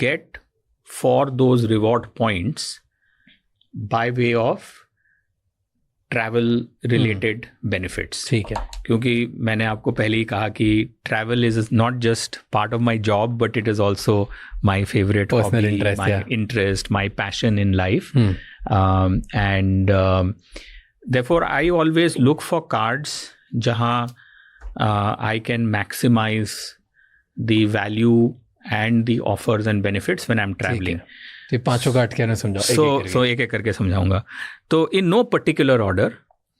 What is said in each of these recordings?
get for those reward points by way of travel related benefits. ठीक है, क्योंकि मैंने आपको पहले ही कहा कि travel is not just part of my job but it is also my favourite hobby, my interest, my passion in life. And therefore I always look for cards जहाँ I can maximize the value and the offers and benefits when I'm traveling. तो पांचों card क्या समझाओ? So एक एक करके समझाऊंगा. तो in no particular order,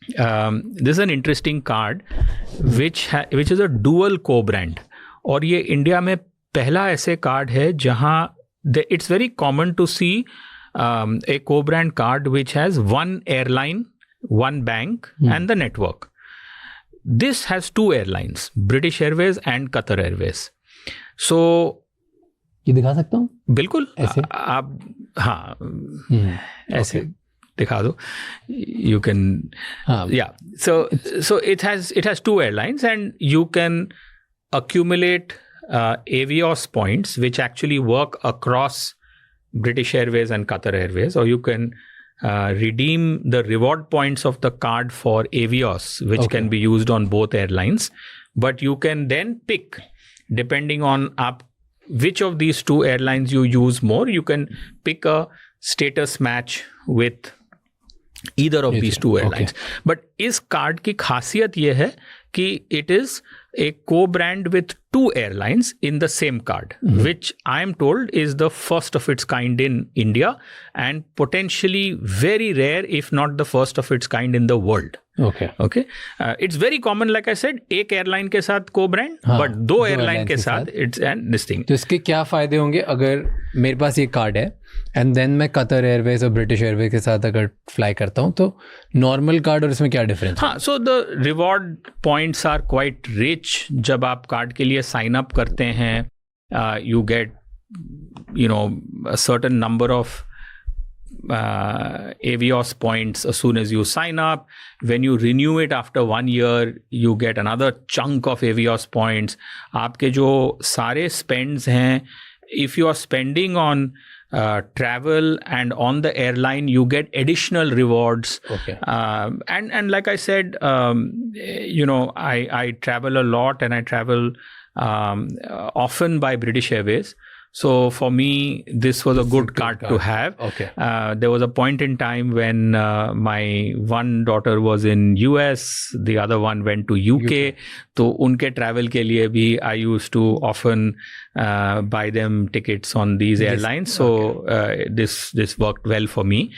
this is an interesting card which is a dual co-brand. और ये इंडिया में पहला ऐसे कार्ड है जहाँ it's very common to see a co-brand card which has one airline, one bank and the network. This has two airlines, British Airways and Qatar Airways. So ये दिखा सकता हूँ? बिल्कुल ऐसे आप, हाँ ऐसे दिखा दो. You can, yeah. So it has two airlines and you can accumulate Avios points which actually work across British Airways and Qatar Airways, or you can redeem the reward points of the card for Avios, which can be used on both airlines. But you can then pick, depending on which of these two airlines you use more, you can pick a status match with either of these two airlines. But इस card की खासियत ये है कि it is a co-brand with two airlines in the same card, which I am told is the first of its kind in India and potentially very rare, if not the first of its kind in the world. Okay. It's very common, like I said, एक airline के साथ co-brand, but दो airline के साथ it's and this thing. तो इसके क्या फायदे होंगे अगर मेरे पास ये कार्ड है एंड देन मैं कतर एयरवेज और ब्रिटिश एयरवेज के साथ अगर फ्लाई करता हूँ, तो नॉर्मल कार्ड और इसमें क्या डिफरेंस? हाँ, so the reward points are quite rich. जब आप कार्ड के लिए साइन अप करते हैं, you get a certain number of Avios points as soon as you sign up. When you renew it after 1 year, you get another chunk of Avios points. आपके जो सारे spends हैं, if you are spending on travel and on the airline, you get additional rewards. And like I said, I travel a lot and I travel often by British Airways. So for me, this was a good card to have. There was a point in time when my one daughter was in US, the other one went to UK. तो उनके travel के लिए भी I used to often buy them tickets on these airlines. So this worked well for me.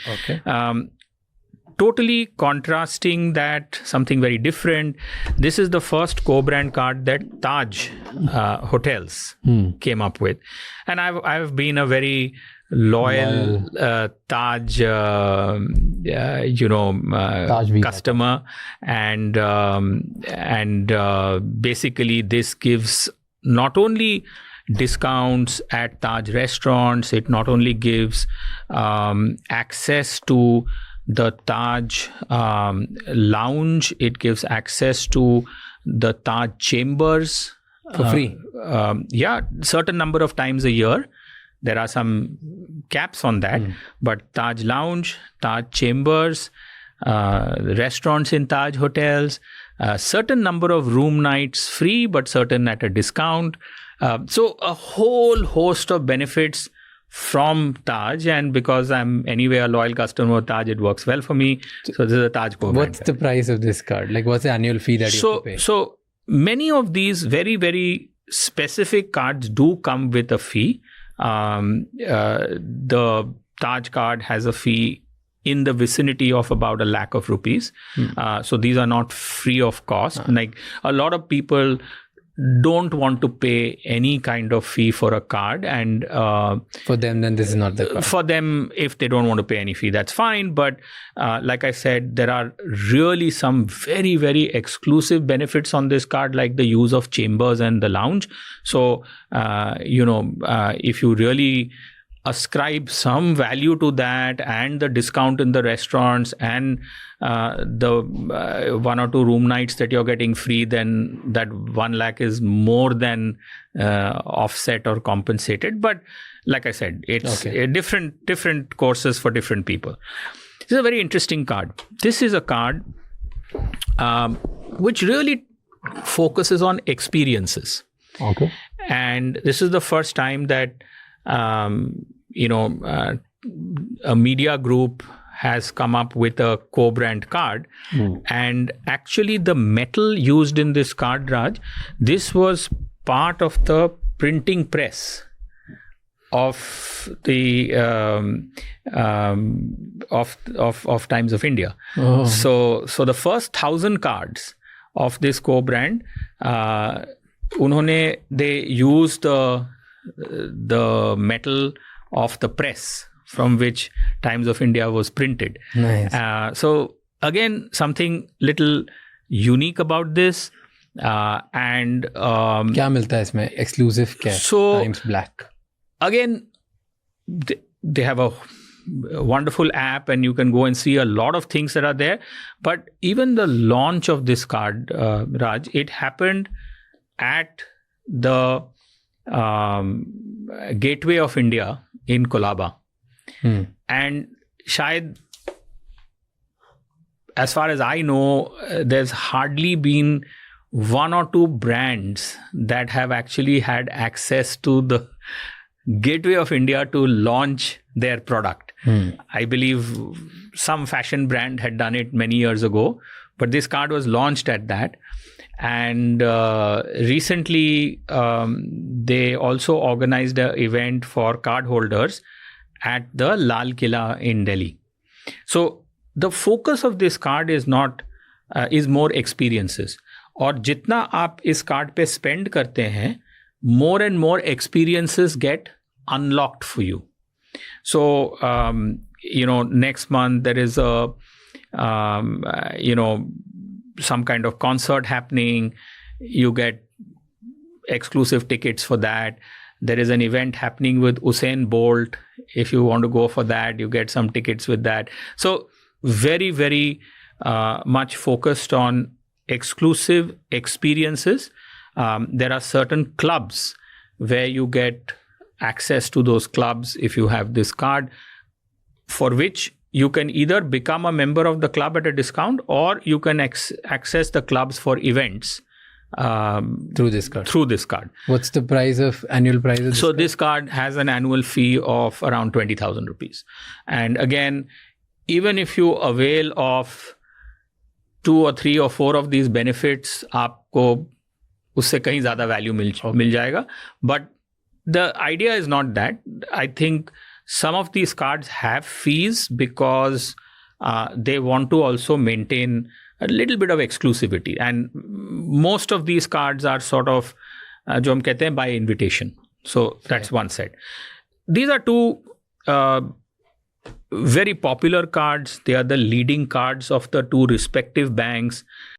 Totally contrasting that, something very different. This is the first co-brand card that Taj Hotels came up with, and I've been a very loyal Taj customer, and basically this gives not only discounts at Taj restaurants, it not only gives access to the Taj lounge, it gives access to the Taj chambers for free. Certain number of times a year. There are some caps on that, but Taj lounge, Taj chambers, restaurants in Taj hotels, certain number of room nights free, but certain at a discount. So a whole host of benefits from Taj, and because I'm anyway a loyal customer of Taj, it works well for me. So this is a Taj co-brand. What's the price of this card? Like, what's the annual fee that you have to pay? So many of these very, very specific cards do come with a fee. The Taj card has a fee in the vicinity of about ₹100,000 rupees. So these are not free of cost. Like a lot of people don't want to pay any kind of fee for a card, and for them then this is not the card. For them, if they don't want to pay any fee, that's fine, but like I said, there are really some very, very exclusive benefits on this card, like the use of chambers and the lounge. So if you really ascribe some value to that and the discount in the restaurants and the 1 or 2 room nights that you're getting free, then that 1 lakh is more than offset or compensated. But like I said, it's a different courses for different people. This is a very interesting card. This is a card which really focuses on experiences. Okay. And this is the first time that a media group has come up with a co-brand card. And actually the metal used in this card, Raj, this was part of the printing press of the of Times of India. So the first 1,000 cards of this co-brand, they used the metal of the press from which Times of India was printed. Nice. So again, something little unique about this. And क्या मिलता है इसमें exclusive क्या? So Times Black. Again, they have a wonderful app and you can go and see a lot of things that are there. But even the launch of this card, Raj, it happened at the Gateway of India in Colaba. And shayad, as far as I know, there's hardly been 1 or 2 brands that have actually had access to the Gateway of India to launch their product. I believe some fashion brand had done it many years ago, but this card was launched at that. And recently, they also organized an event for card holders at the Lal Killa in Delhi. So the focus of this card is more experiences. और जितना आप इस card पे spend करते हैं, more and more experiences get unlocked for you. So, next month there is some kind of concert happening. You get exclusive tickets for that. There is an event happening with Usain Bolt. If you want to go for that, you get some tickets with that. So very, very much focused on exclusive experiences. There are certain clubs where you get access to those clubs if you have this card, for which you can either become a member of the club at a discount or you can access the clubs for events through this card. What's the annual price of this So card? This card has an annual fee of around 20,000 rupees. And again, even if you avail of 2 or 3 or 4 of these benefits, आपको उससे कहीं ज़्यादा value मिल जाएगा. But the idea is not that. I think some of these cards have fees because they want to also maintain a little bit of exclusivity. And most of these cards are sort of, जो हम कहते हैं, by invitation. So that's one set. These are 2 very popular cards. They are the leading cards of the 2 respective banks.